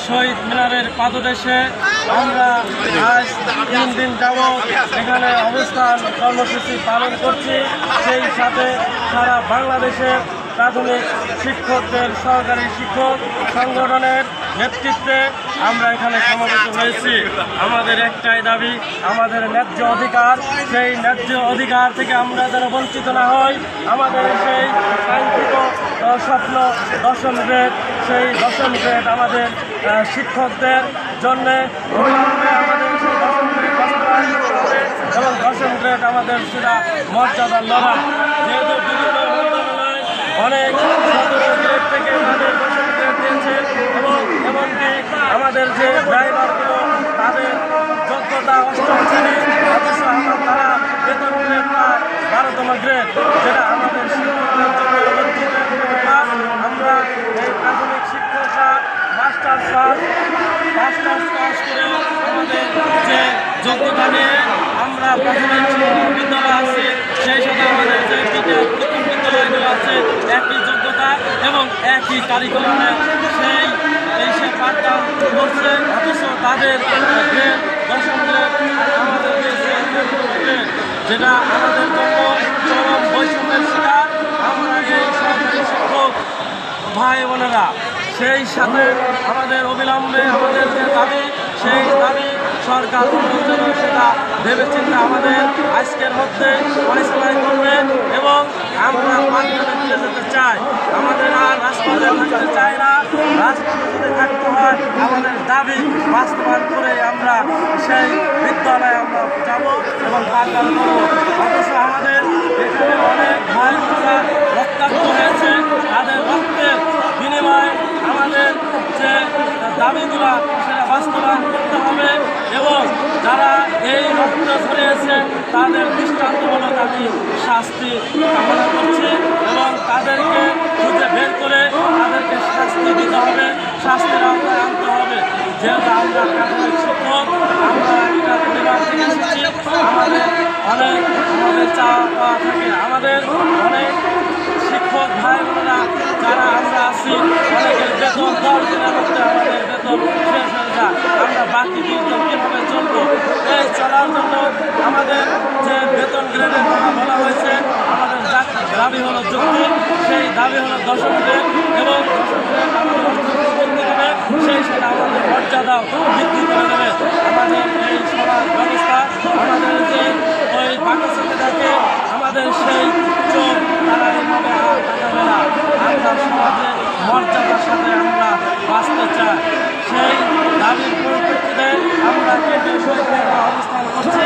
শহীদ মিনারের পাদদেশে আমরা আজ 3 দিন যাবৎ এখানে অবস্থান কর্মসূচি পালন করছি। সেই সাথে সারা বাংলাদেশে প্রাথমিক শিক্ষকদের সহকারী শিক্ষক সংগঠনের নেতৃত্বে আমরা এখানে সমবেত হয়েছি। আমাদের একটাই দাবি, আমাদের ন্যায্য অধিকার, সেই ন্যায্য অধিকার থেকে আমরা যেন বঞ্চিত না হই। আমাদের সেই কাঙ্ক্ষিত স্বপ্ন 10ম গ্রেড, সেই 10ম গ্রেড আমাদের শিক্ষকদের জন্যে আমাদের সেই 10ম গ্রেড বাস্তবায়ন করতে হবে এবং 10ম গ্রেড আমাদের সেটা মর্যাদার লড়া। যেহেতু বিভিন্ন মন্ত্রণালয় অনেক 17 গ্রেড থেকে তাদের 10ম গ্রেড দিয়েছে এবং এমনকি আমাদের যে ড্রাইভারগুলো তাদের যোগ্যতা 8ম শ্রেণী, অথচ তারা বেতন গ্রেড পায় 12তম গ্রেড, যেটা আমাদের শিক্ষকদের জন্য লজ্জিত ব্যাপার। আমরা এই প্রাথমিক শিক্ষকরা মাস্টার্স পাস করে আমাদের যে যোগ্যতা নিয়ে আমরা প্রাথমিক বিদ্যালয় আছে, সেই সাথে আমাদের যে প্রথম বিদ্যালয়গুলো আছে একই যোগ্যতা এবং একই কারিকুলামে সেই পাঠদান করছে, অথচ তাদের গ্রেড 10ম গ্রেড আমাদের দিয়েছে গ্রেড, যেটা আমাদের জন্য চরম বৈষম্যের শিকার। আমরা এই সরকারি শিক্ষক ভাই বোনেরা সেই সাথে আমাদের অবিলম্বে আমাদের যে দাবি, সেই দাবি সরকার যেন সেটা ভেবেচিন্তে আমাদের আজকের মধ্যে বাস্তবায়ন করবে এবং আমরা মাধ্যমে ফিরে যেতে চাই। আমাদের আর রাজপথে থাকতে চাই না, রাজপথে যদি থাকতে হয় আমাদের দাবি বাস্তবায়ন করে আমরা সেই বিদ্যালয়ে আমরা যাব এবং পাঠদান করব। অথচ আমাদের এখানে অনেক ভাই বোনেরা রক্তাক্ত হয়েছে, তাদের রক্তের বিনিময়ে আমাদের যে দাবিগুলো সেটা বাস্তবায়ন করতে হবে এবং যারা এই রক্ত ছড়িয়েছে তাদের দৃষ্টান্তমূলক আমি শাস্তি কামনা করছি এবং তাদেরকে খুঁজে বের করে তাদেরকে শাস্তি দিতে হবে, শাস্তির আওতায় আনতে হবে। যেহেতু আমরা প্রাথমিক শিক্ষক, আমরা একটা পরিবার থেকে এসেছি, আমাদের চাওয়া পাওয়া থাকে, আমাদের অনেক শিক্ষক ভাই বোনেরা যারা আমরা আছি অনেকের বেতন 10 দিনের মধ্যে আমাদের বেতন শেষ হয়ে যায়। আমরা বাকি 20 দিন কীভাবে চলবো? এই চলার জন্য আমাদের যে বেতন গ্রেডের কথা বলা হয়েছে, আমাদের দাবি হলো যৌক্তিক, সেই দাবি হলো 10ম গ্রেড এবং 10ম গ্রেড আমাদের অর্থনীতি বৃদ্ধি দেবে, সেই সাথে আমাদের মর্যাদাও বৃদ্ধি করে দেবে। আমাদের এই সমাজ ব্যবস্থা আমাদের যে ওই বাংলাদেশে থাকে আমাদের সেই চোখ তারা এইভাবে আর কাটাবে না। আমরা সমাজে মর্যাদার সাথে আমরা বাঁচতে চাই। সেই দাবির পরিপ্রেক্ষিতে আমরা কেন্দ্রীয় শহীদ মিনারে অবস্থান করছি।